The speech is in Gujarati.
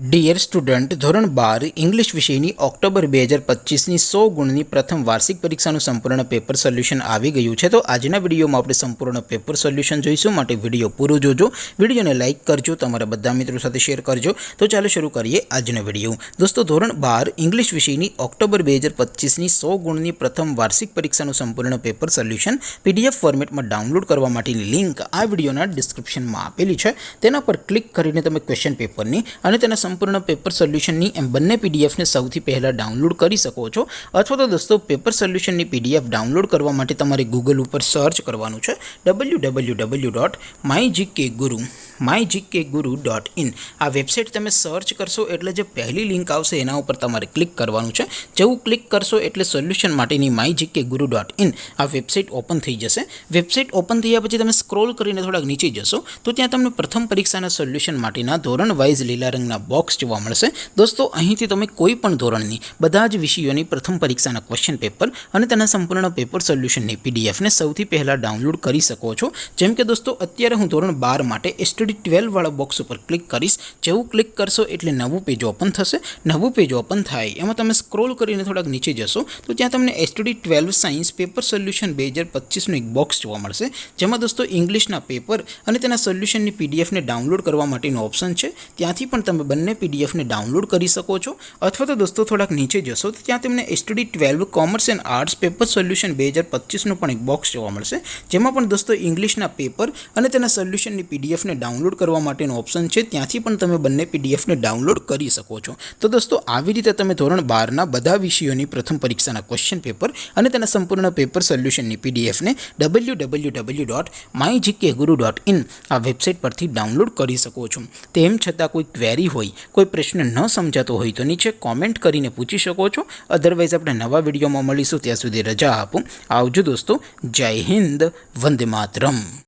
ડિયર સ્ટુડન્ટ, ધોરણ 12 ઇંગ્લિશ વિષયની ઓક્ટોબર 2025ની 100 ગુણની પ્રથમ વાર્ષિક પરીક્ષાનું સંપૂર્ણ પેપર સોલ્યુશન આવી ગયું છે। તો આજના વિડીયોમાં આપણે સંપૂર્ણ પેપર સોલ્યુશન જોઈશું, માટે વિડીયો પૂરો જોજો। વિડીયોને લાઇક કરજો, તમારા બધા મિત્રો સાથે શેર કરજો। તો ચાલો શરૂ કરીએ આજનો વિડીયો। દોસ્તો, ધોરણ 12 ઇંગ્લિશ વિષયની ઓક્ટોબર 2025ની 100 ગુણની પ્રથમ વાર્ષિક પરીક્ષાનું સંપૂર્ણ પેપર સોલ્યુશન પીડીએફ ફોર્મેટમાં ડાઉનલોડ કરવા માટેની લિંક આ વિડીયોના ડિસ્ક્રિપ્શનમાં આપેલી છે। તેના પર ક્લિક કરીને તમે ક્વેશ્ચન પેપરની અને તેના સંપૂર્ણ પેપર સોલ્યુશનની એમ બંને પીડીએફને સૌથી પહેલાં ડાઉનલોડ કરી શકો છો। અથવા તો દોસ્તો, પેપર સોલ્યુશનની પીડીએફ ડાઉનલોડ કરવા માટે તમારે ગૂગલ ઉપર સર્ચ કરવાનું છે www.mygkguru.in। આ વેબસાઇટ તમે સર્ચ કરશો એટલે જે પહેલી લિંક આવશે એના ઉપર તમારે ક્લિક કરવાનું છે। જેવું ક્લિક કરશો એટલે સોલ્યુશન માટેની mygkguru.in આ વેબસાઇટ ઓપન થઈ જશે। વેબસાઇટ ઓપન થયા પછી તમે સ્ક્રોલ કરીને થોડાક નીચે જશો તો ત્યાં તમને પ્રથમ પરીક્ષાના સોલ્યુશન માટેના ધોરણ વાઇઝ લીલા રંગના બોક્સ જોવા મળશે। દોસ્તો, અહીંથી તમે કોઈ પણ ધોરણની બધા જ વિષયોની પ્રથમ પરીક્ષાના ક્વેશ્ચન પેપર અને તેના સંપૂર્ણ પેપર સોલ્યુશનની પીડીએફને સૌથી પહેલાં ડાઉનલોડ કરી શકો છો। જેમ કે દોસ્તો, અત્યારે હું ધોરણ 12 માટે STD 12 વાળા બોક્સ ઉપર ક્લિક કરીશ। જેવું ક્લિક કરશો એટલે નવું પેજ ઓપન થશે। નવું પેજ ઓપન થાય એમાં તમે સ્ક્રોલ કરીને થોડાક નીચે જશો તો ત્યાં તમને STD 12 સાયન્સ પેપર સોલ્યુશન 2025નું એક બોક્સ જોવા મળશે, જેમાં દોસ્તો ઇંગ્લિશના પેપર અને તેના સોલ્યુશનની પીડીએફને ડાઉનલોડ કરવા માટેનું ઓપ્શન છે। ત્યાંથી પણ તમે બંને પીડીએફને ડાઉનલોડ કરી શકો છો। અથવા તો દોસ્તો થોડાક નીચે જશો તો ત્યાં તમને STD 12 commerce and arts paper solution 2025નું પણ એક બોક્સ જોવા મળશે, જેમાં પણ દોસ્તો ઇંગ્લિશના પેપર અને તેના સોલ્યુશનની પીડીએફને ડાઉનલોડ કરવા માટેનો ઓપ્શન છે। ત્યાંથી પણ તમે બંને પીડીએફને ડાઉનલોડ કરી શકો છો। તો દોસ્તો, આવી રીતે તમે ધોરણ 12ના બધા વિષયોની પ્રથમ પરીક્ષાના ક્વેશ્ચન પેપર અને તેના સંપૂર્ણ પેપર સોલ્યુશનની પીડીએફને www.mygkguru.in આ વેબસાઇટ પરથી ડાઉનલોડ કરી શકો છો। તેમ છતાં કોઈ ક્વેરી હોય, કોઈ પ્રશ્ન ન સમજાતો હોય તો નીચે કોમેન્ટ કરીને પૂછી શકો છો। અધરવાઇઝ આપણે નવા વિડીયોમાં મળીશું, ત્યાં સુધી રજા આપો। આવજો દોસ્તો, જય હિન્દ, વંદે માતરમ।